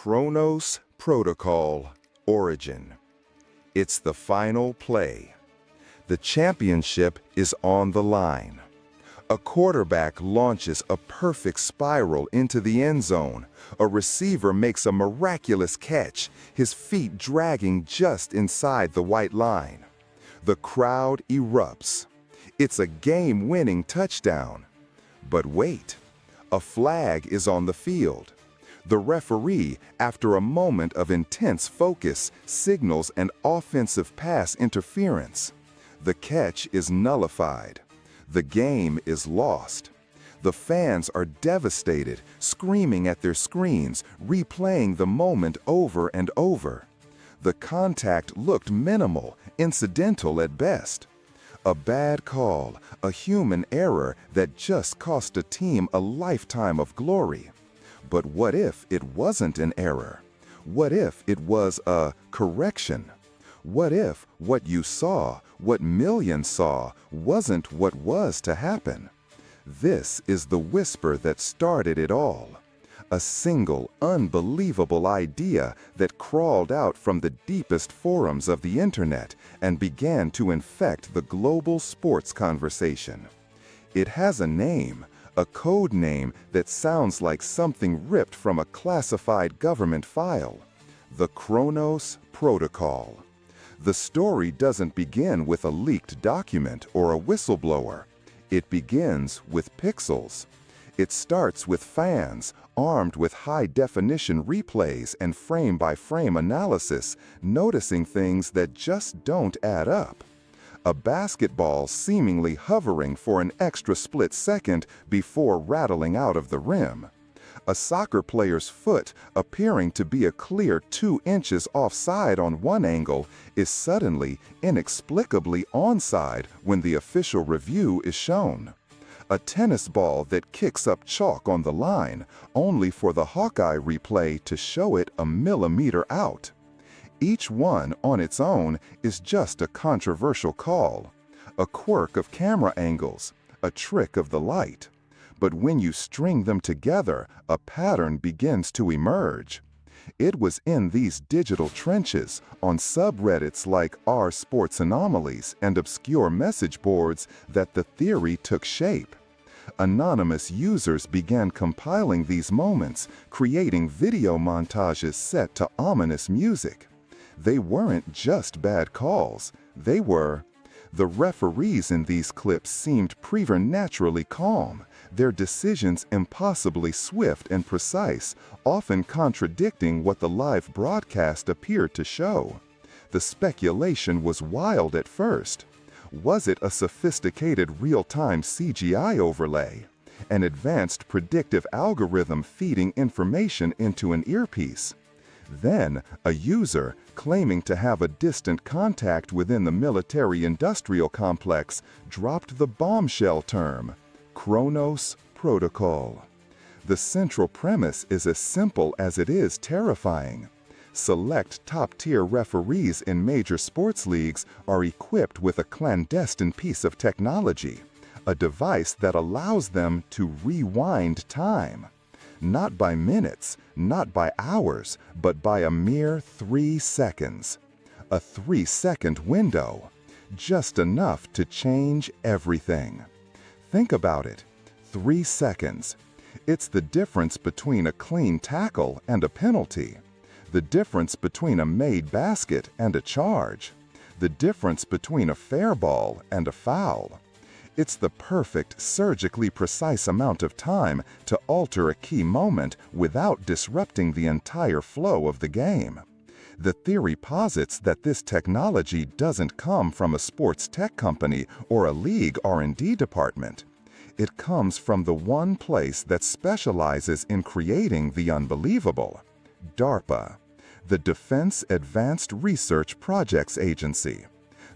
Chronos Protocol Origin. It's the final play. The championship is on the line. A quarterback launches a perfect spiral into the end zone. A receiver makes a miraculous catch, his feet dragging just inside the white line. The crowd erupts. It's a game-winning touchdown. But wait, a flag is on the field. The referee, after a moment of intense focus, signals an offensive pass interference. The catch is nullified. The game is lost. The fans are devastated, screaming at their screens, replaying the moment over and over. The contact looked minimal, incidental at best. A bad call, a human error that just cost a team a lifetime of glory. But what if it wasn't an error? What if it was a correction? What if what you saw, what millions saw, wasn't what was to happen? This is the whisper that started it all. A single, unbelievable idea that crawled out from the deepest forums of the internet and began to infect the global sports conversation. It has a name, a code name that sounds like something ripped from a classified government file: the Chronos Protocol. The story doesn't begin with a leaked document or a whistleblower. It begins with pixels. It starts with fans, armed with high-definition replays and frame-by-frame analysis, noticing things that just don't add up. A basketball seemingly hovering for an extra split second before rattling out of the rim. A soccer player's foot, appearing to be a clear 2 inches offside on one angle, is suddenly, inexplicably onside when the official review is shown. A tennis ball that kicks up chalk on the line, only for the Hawkeye replay to show it a millimeter out. Each one on its own is just a controversial call, a quirk of camera angles, a trick of the light. But when you string them together, a pattern begins to emerge. It was in these digital trenches, on subreddits like r Sports Anomalies and obscure message boards, that the theory took shape. Anonymous users began compiling these moments, creating video montages set to ominous music. They weren't just bad calls, they were. The referees in these clips seemed preternaturally calm, their decisions impossibly swift and precise, often contradicting what the live broadcast appeared to show. The speculation was wild at first. Was it a sophisticated real-time CGI overlay? An advanced predictive algorithm feeding information into an earpiece? Then, a user, claiming to have a distant contact within the military-industrial complex, dropped the bombshell term, Chronos Protocol. The central premise is as simple as it is terrifying. Select top-tier referees in major sports leagues are equipped with a clandestine piece of technology, a device that allows them to rewind time. Not by minutes, not by hours, but by a mere 3 seconds. A 3-second window. Just enough to change everything. Think about it. 3 seconds. It's the difference between a clean tackle and a penalty. The difference between a made basket and a charge. The difference between a fair ball and a foul. It's the perfect, surgically precise amount of time to alter a key moment without disrupting the entire flow of the game. The theory posits that this technology doesn't come from a sports tech company or a league R&D department. It comes from the one place that specializes in creating the unbelievable: DARPA, the Defense Advanced Research Projects Agency.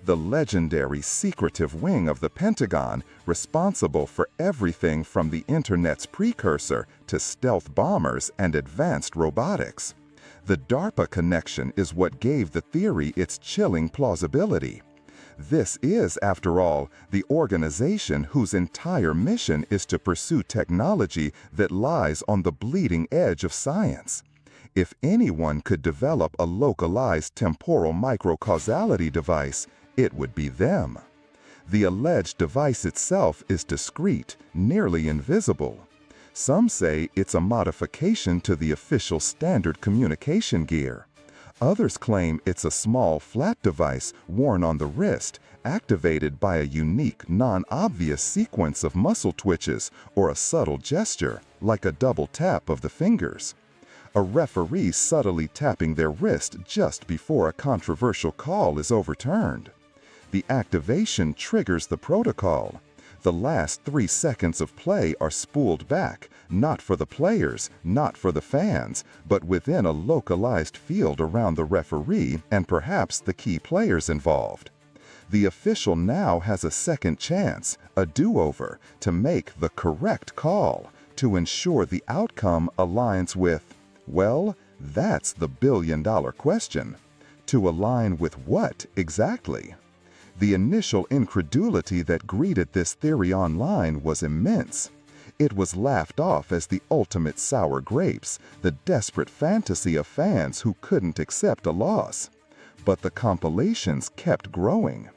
The legendary secretive wing of the Pentagon, responsible for everything from the Internet's precursor to stealth bombers and advanced robotics. The DARPA connection is what gave the theory its chilling plausibility. This is, after all, the organization whose entire mission is to pursue technology that lies on the bleeding edge of science. If anyone could develop a localized temporal microcausality device, it would be them. The alleged device itself is discrete, nearly invisible. Some say it's a modification to the official standard communication gear. Others claim it's a small, flat device worn on the wrist, activated by a unique, non-obvious sequence of muscle twitches or a subtle gesture, like a double tap of the fingers. A referee subtly tapping their wrist just before a controversial call is overturned. The activation triggers the protocol. The last 3 seconds of play are spooled back, not for the players, not for the fans, but within a localized field around the referee and perhaps the key players involved. The official now has a second chance, a do-over, to make the correct call, to ensure the outcome aligns with, well, that's the billion-dollar question. To align with what exactly? The initial incredulity that greeted this theory online was immense. It was laughed off as the ultimate sour grapes, the desperate fantasy of fans who couldn't accept a loss. But the compilations kept growing.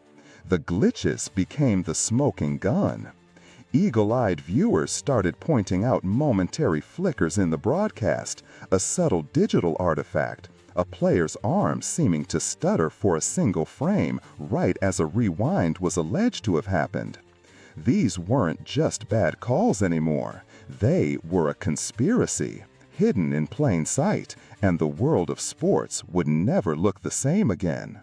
The glitches became the smoking gun. Eagle-eyed viewers started pointing out momentary flickers in the broadcast, a subtle digital artifact, a player's arm seeming to stutter for a single frame right as a rewind was alleged to have happened. These weren't just bad calls anymore. They were a conspiracy, hidden in plain sight, and the world of sports would never look the same again.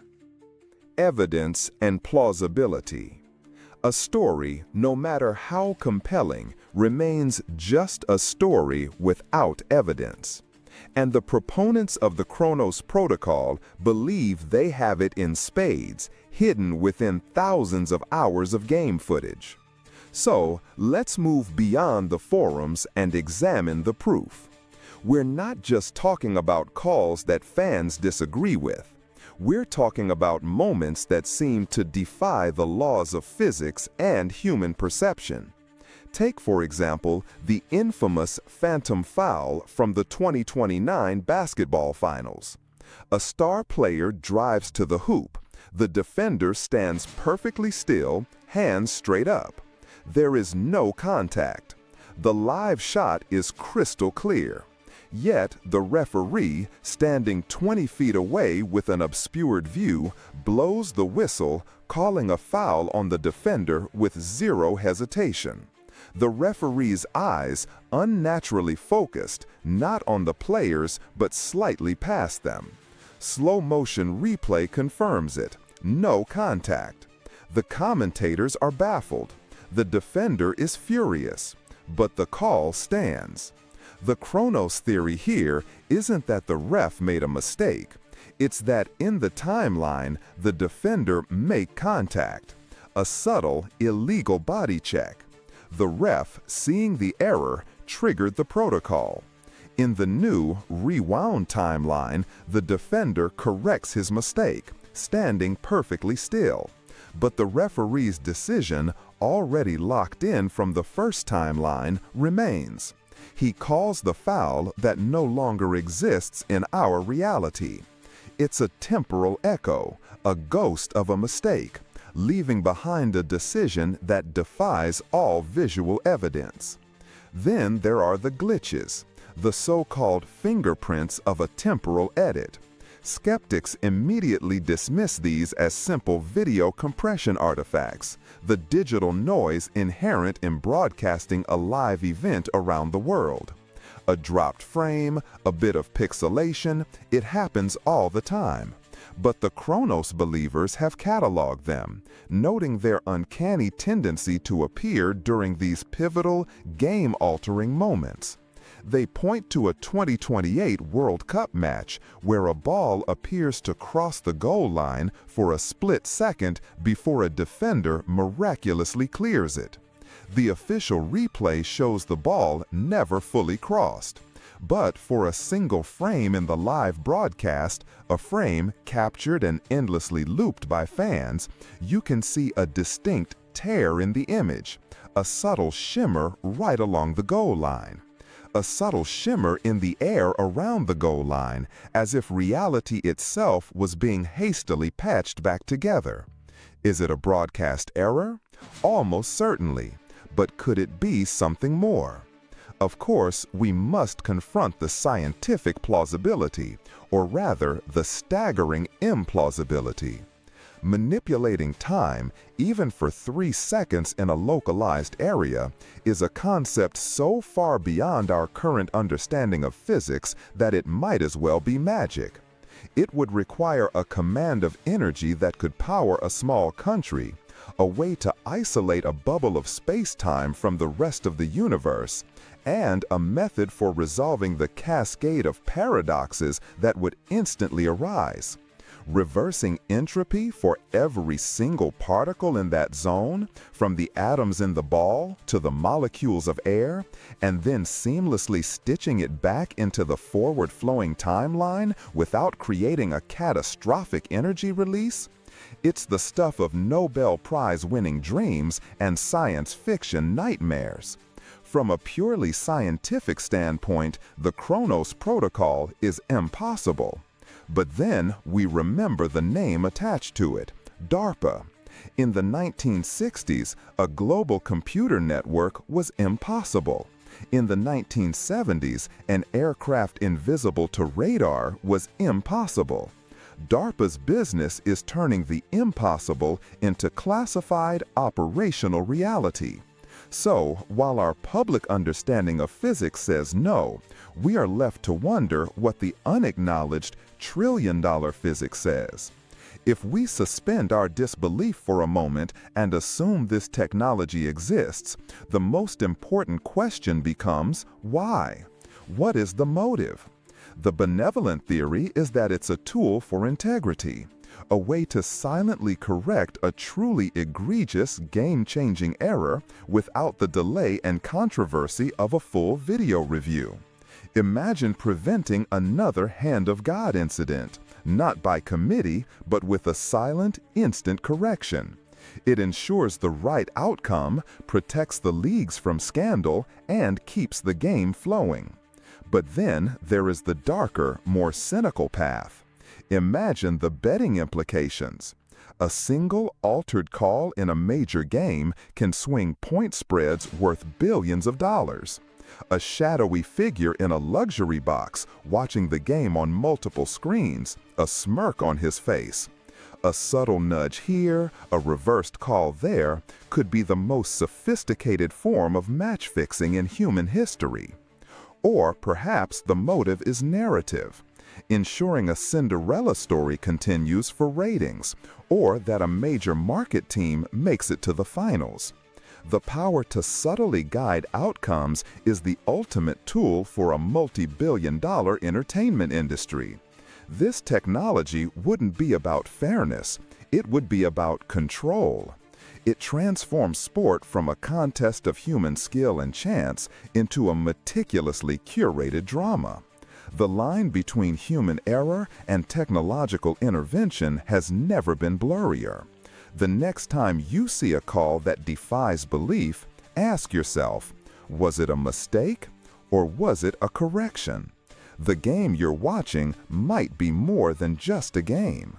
Evidence and plausibility. A story, no matter how compelling, remains just a story without evidence. And the proponents of the Chronos Protocol believe they have it in spades, hidden within thousands of hours of game footage. So, let's move beyond the forums and examine the proof. We're not just talking about calls that fans disagree with. We're talking about moments that seem to defy the laws of physics and human perception. Take, for example, the infamous phantom foul from the 2029 basketball finals. A star player drives to the hoop. The defender stands perfectly still, hands straight up. There is no contact. The live shot is crystal clear. Yet, the referee, standing 20 feet away with an obscured view, blows the whistle, calling a foul on the defender with zero hesitation. The referee's eyes, unnaturally focused, not on the players, but slightly past them. Slow-motion replay confirms it. No contact. The commentators are baffled. The defender is furious. But the call stands. The Chronos theory here isn't that the ref made a mistake. It's that in the timeline, the defender made contact. A subtle, illegal body check. The ref, seeing the error, triggered the protocol. In the new, rewound timeline, the defender corrects his mistake, standing perfectly still. But the referee's decision, already locked in from the first timeline, remains. He calls the foul that no longer exists in our reality. It's a temporal echo, a ghost of a mistake, leaving behind a decision that defies all visual evidence. Then there are the glitches, the so-called fingerprints of a temporal edit. Skeptics immediately dismiss these as simple video compression artifacts, the digital noise inherent in broadcasting a live event around the world. A dropped frame, a bit of pixelation, it happens all the time. But the Chronos believers have cataloged them, noting their uncanny tendency to appear during these pivotal, game-altering moments. They point to a 2028 World Cup match where a ball appears to cross the goal line for a split second before a defender miraculously clears it. The official replay shows the ball never fully crossed. But for a single frame in the live broadcast, a frame captured and endlessly looped by fans, you can see a distinct tear in the image, a subtle shimmer right along the goal line. a subtle shimmer in the air around the goal line, as if reality itself was being hastily patched back together. Is it a broadcast error? Almost certainly. But could it be something more? Of course, we must confront the scientific plausibility, or rather, the staggering implausibility. Manipulating time, even for 3 seconds in a localized area, is a concept so far beyond our current understanding of physics that it might as well be magic. It would require a command of energy that could power a small country, a way to isolate a bubble of space-time from the rest of the universe, and a method for resolving the cascade of paradoxes that would instantly arise. Reversing entropy for every single particle in that zone, from the atoms in the ball to the molecules of air, and then seamlessly stitching it back into the forward-flowing timeline without creating a catastrophic energy release? It's the stuff of Nobel Prize-winning dreams and science fiction nightmares. From a purely scientific standpoint, the Chronos Protocol is impossible. But then we remember the name attached to it, DARPA. In the 1960s, a global computer network was impossible. In the 1970s, an aircraft invisible to radar was impossible. DARPA's business is turning the impossible into classified operational reality. So, while our public understanding of physics says no, we are left to wonder what the unacknowledged trillion-dollar physics says. If we suspend our disbelief for a moment and assume this technology exists, the most important question becomes, why? What is the motive? The benevolent theory is that it's a tool for integrity, a way to silently correct a truly egregious, game-changing error without the delay and controversy of a full video review. Imagine preventing another Hand of God incident, not by committee, but with a silent, instant correction. It ensures the right outcome, protects the leagues from scandal, and keeps the game flowing. But then there is the darker, more cynical path. Imagine the betting implications. A single altered call in a major game can swing point spreads worth billions of dollars. A shadowy figure in a luxury box watching the game on multiple screens, a smirk on his face. A subtle nudge here, a reversed call there, could be the most sophisticated form of match fixing in human history. Or perhaps the motive is narrative, ensuring a Cinderella story continues for ratings, or that a major market team makes it to the finals. The power to subtly guide outcomes is the ultimate tool for a multi-billion-dollar entertainment industry. This technology wouldn't be about fairness, it would be about control. It transforms sport from a contest of human skill and chance into a meticulously curated drama. The line between human error and technological intervention has never been blurrier. The next time you see a call that defies belief, ask yourself, was it a mistake or was it a correction? The game you're watching might be more than just a game.